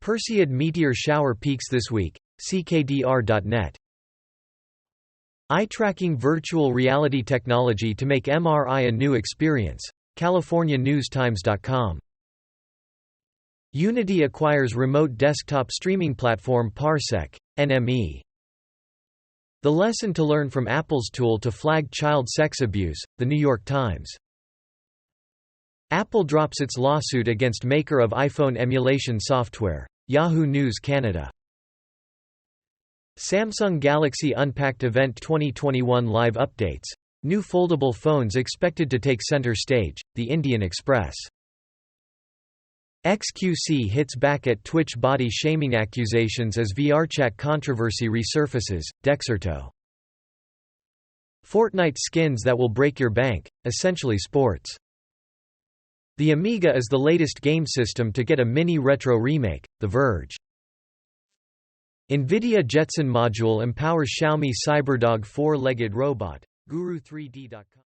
Perseid meteor shower peaks this week. CKDR.net. Eye-tracking virtual reality technology to make MRI a new experience. CaliforniaNewsTimes.com. Unity acquires remote desktop streaming platform Parsec, NME. The lesson to learn from Apple's tool to flag child sex abuse, The New York Times. Apple drops its lawsuit against maker of iPhone emulation software. Yahoo News Canada. Samsung Galaxy Unpacked Event 2021 live updates. New foldable phones expected to take center stage. The Indian Express. XQC hits back at Twitch body shaming accusations as VRChat controversy resurfaces. Dexerto. Fortnite skins that will break your bank, essentially sports. The Amiga is the latest game system to get a mini-retro remake. The Verge. NVIDIA Jetson module empowers Xiaomi CyberDog 4-legged robot. Guru3D.com